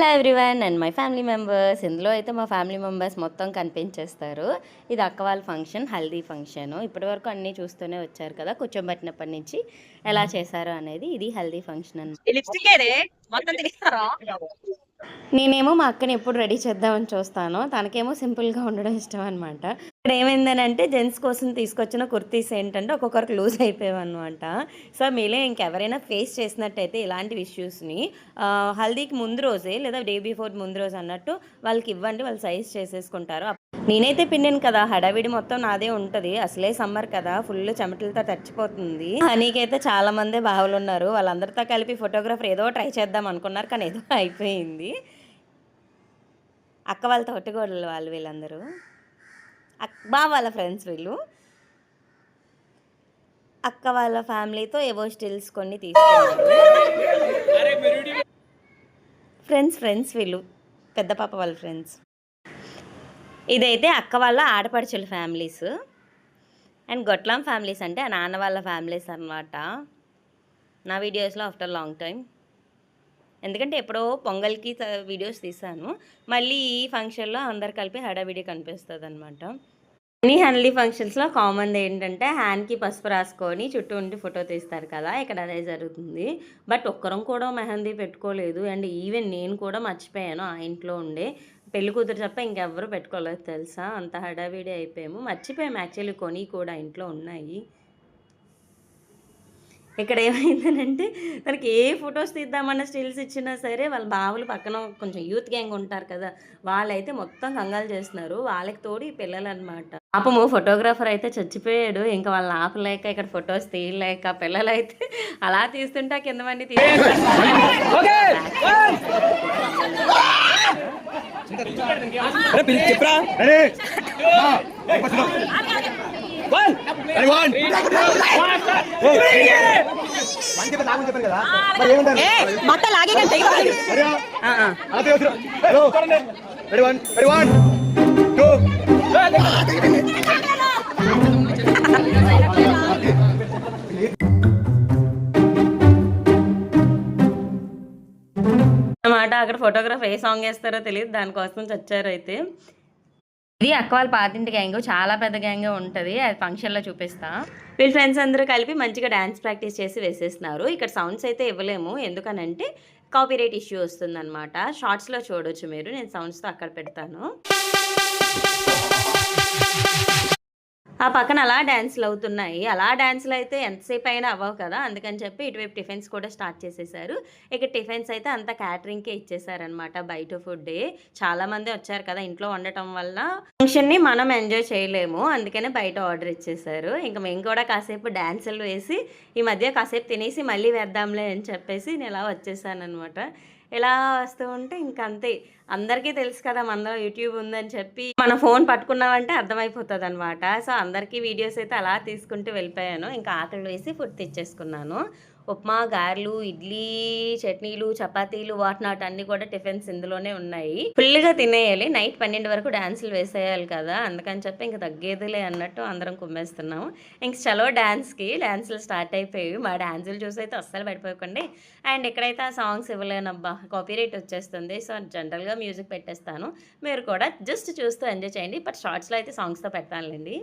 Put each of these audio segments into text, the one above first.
Hello everyone and my family members. ఇందులో అయితే మా ఫ్యామిలీ మెంబర్స్ మొత్తం కనిపించేస్తారు. ఇది అక్క వాళ్ళ ఫంక్షన్, హల్దీ ఫంక్షన్. ఇప్పటివరకు అన్నీ చూస్తూనే వచ్చారు కదా, కూర్చోబెట్టినప్పటి నుంచి ఎలా చేశారు అనేది. ఇది హల్దీ ఫంక్షన్ నేనేమో మా అక్కని ఎప్పుడు రెడీ చేద్దామని చూస్తాను, తనకేమో సింపుల్గా ఉండడం ఇష్టం అనమాట. ఇక్కడ ఏమైందనంటే జెంట్స్ కోసం తీసుకొచ్చిన కుర్తీస్ ఏంటంటే ఒక్కొక్కరికి లూజ్ అయిపోయావన్నమాట. సో మీలో ఇంకెవరైనా ఫేస్ చేసినట్టయితే ఇలాంటి ఇష్యూస్ని హల్దీకి ముందు రోజే లేదా డే బిఫోర్ ముందు రోజు అన్నట్టు వాళ్ళకి ఇవ్వండి, వాళ్ళు సైజ్ చేసేసుకుంటారు. నేనైతే పిండిను కదా, హడావిడి మొత్తం నాదే ఉంటుంది. అసలే సమ్మర్ కదా, ఫుల్ చెమటలతో తడిచిపోతుంది. హనీకైతే చాలా మందే బావులు ఉన్నారు. వాళ్ళందరితో కలిపి ఫోటోగ్రాఫర్ ఏదో ట్రై చేద్దాం అనుకున్నారు, కానీ ఏదో అయిపోయింది. అక్క వాళ్ళ తోటిగోడలు వాళ్ళు వీళ్ళందరూ బావ వాళ్ళ ఫ్రెండ్స్. వీళ్ళు అక్క వాళ్ళ ఫ్యామిలీతో ఏవో స్టిల్స్ కొన్ని తీసుకున్నారు. ఫ్రెండ్స్ వీళ్ళు పెద్ద పాప వాళ్ళ ఫ్రెండ్స్. ఇదైతే అక్క వాళ్ళ ఆడపడుచుల ఫ్యామిలీస్ అండ్ గొట్లాం ఫ్యామిలీస్ అంటే ఆ నాన్న వాళ్ళ ఫ్యామిలీస్ అన్నమాట. నా వీడియోస్లో ఆఫ్టర్ లాంగ్ టైం, ఎందుకంటే ఎప్పుడో పొంగల్కి వీడియోస్ తీసాను, మళ్ళీ ఈ ఫంక్షన్లో అందరు కలిపి హడావిడి కనిపిస్తుంది అనమాట. అన్ని హల్దీ ఫంక్షన్స్లో కామన్ ఏంటంటే హ్యాండ్కి పసుపు రాసుకొని చుట్టూ ఉండి ఫోటో తీస్తారు కదా, ఇక్కడ అదే జరుగుతుంది. బట్ ఒక్కరం కూడా మెహందీ పెట్టుకోలేదు. అండ్ ఈవెన్ నేను కూడా మర్చిపోయాను, ఆ ఇంట్లో ఉండే పెళ్లి కూతురు తప్ప ఇంకెవ్వరూ పెట్టుకోలేదు తెలుసా. అంత హడావిడి అయిపోయాము, మర్చిపోయాము యాక్చువల్లీ. కొని కూడా ఇంట్లో ఉన్నాయి. ఇక్కడ ఏమైందనంటే తనకి ఏ ఫొటోస్ తీద్దామన్న స్టిల్స్ ఇచ్చినా సరే వాళ్ళ బావులు పక్కన కొంచెం యూత్ గ్యాంగ్ ఉంటారు కదా, వాళ్ళైతే మొత్తం కంగాలు చేస్తున్నారు. వాళ్ళకి తోడు ఈ పిల్లలు అనమాట. పాపము ఫోటోగ్రాఫర్ అయితే చచ్చిపోయాడు. ఇంకా వాళ్ళని ఆపలేక ఇక్కడ ఫొటోస్ తీయలేక పిల్లలు అయితే అలా తీస్తుంటే కింద మంది అన్నమాట. అక్కడ ఫోటోగ్రాఫర్ ఏ సాంగ్ వేస్తారో తెలియదు, దానికోసం చచ్చారు. అయితే ఇది అక్క వాళ్ళ పాతింటి గ్యాంగ్, చాలా పెద్ద గ్యాంగ్ ఉంటుంది. అది ఫంక్షన్లో చూపిస్తా. వీళ్ళ ఫ్రెండ్స్ అందరూ కలిపి మంచిగా డ్యాన్స్ ప్రాక్టీస్ చేసి వేసేస్తున్నారు. ఇక్కడ సౌండ్స్ అయితే ఇవ్వలేము, ఎందుకనంటే కాపీరైట్ ఇష్యూ వస్తుందన్నమాట. షార్ట్స్లో చూడొచ్చు మీరు, నేను సౌండ్స్తో అక్కడ పెడతాను. ఆ పక్కన అలా డ్యాన్స్లు అవుతున్నాయి. అలా డ్యాన్స్లు అయితే ఎంతసేపు అయినా అవ్వవు కదా, అందుకని చెప్పి ఇటువైపు టిఫిన్స్ కూడా స్టార్ట్ చేసేసారు. ఇక టిఫిన్స్ అయితే అంతా క్యాటరింగ్కే ఇచ్చేసారనమాట. బయట ఫుడ్డే, చాలామంది వచ్చారు కదా, ఇంట్లో వండటం వల్ల ఫంక్షన్ని మనం ఎంజాయ్ చేయలేము, అందుకనే బయట ఆర్డర్ ఇచ్చేసారు. ఇంకా మేము కూడా కాసేపు డ్యాన్సులు వేసి ఈ మధ్య కాసేపు తినేసి మళ్ళీ వేద్దాంలే అని చెప్పేసి నేను ఇలా వచ్చేసాను అనమాట. ఇలా వస్తూ ఉంటే ఇంకంతే, అందరికీ తెలుసు కదా మనలో యూట్యూబ్ ఉందని చెప్పి, మన ఫోన్ పట్టుకున్నామంటే అర్థమైపోతుంది అనమాట. సో అందరికీ వీడియోస్ అయితే అలా తీసుకుంటూ వెళ్ళిపోయాను. ఇంకా ఆకలి వేసి ఫుడ్ తెచ్చేసుకున్నాను. ఉప్మా, గారెలు, ఇడ్లీ, చట్నీలు, చపాతీలు, వాట్నాట్ అన్నీ కూడా టిఫిన్స్ ఇందులోనే ఉన్నాయి. ఫుల్గా తినేయాలి. నైట్ 12 వరకు డ్యాన్సులు వేసేయాలి కదా, అందుకని చెప్పి ఇంకా తగ్గేదిలే అన్నట్టు అందరం కుమ్మేస్తున్నాము. ఇంక చలో డ్యాన్సులు స్టార్ట్ అయిపోయి, మా డ్యాన్సులు చూసి అయితే అస్సలు పడిపోకండి. అండ్ ఇక్కడైతే ఆ సాంగ్స్ ఇవ్వలేనబ్బా, కాపీరైట్ వచ్చేస్తుంది. సో జనరల్గా మ్యూజిక్ పెట్టేస్తాను, మీరు కూడా జస్ట్ చూస్తూ ఎంజాయ్ చేయండి. బట్ షార్ట్స్లో అయితే సాంగ్స్తో పెడతానులేండి.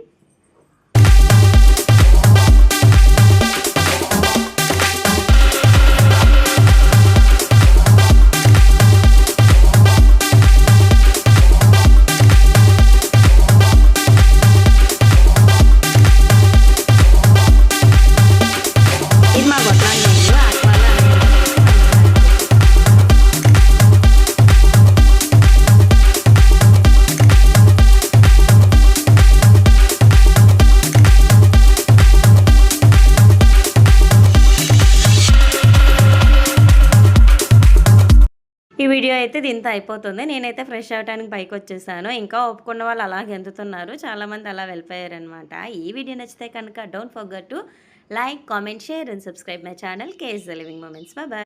ఈ వీడియో అయితే దీంతో అయిపోతుంది. నేనైతే ఫ్రెష్ అవ్వడానికి పైకి వచ్చేసాను. ఇంకా ఒప్పుకున్న వాళ్ళు అలా గెంతుతున్నారు, చాలామంది అలా వెళ్ళిపోయారనమాట. ఈ వీడియో నచ్చితే కనుక don't forget to like, comment, share and subscribe my channel KS the living moments. Bye.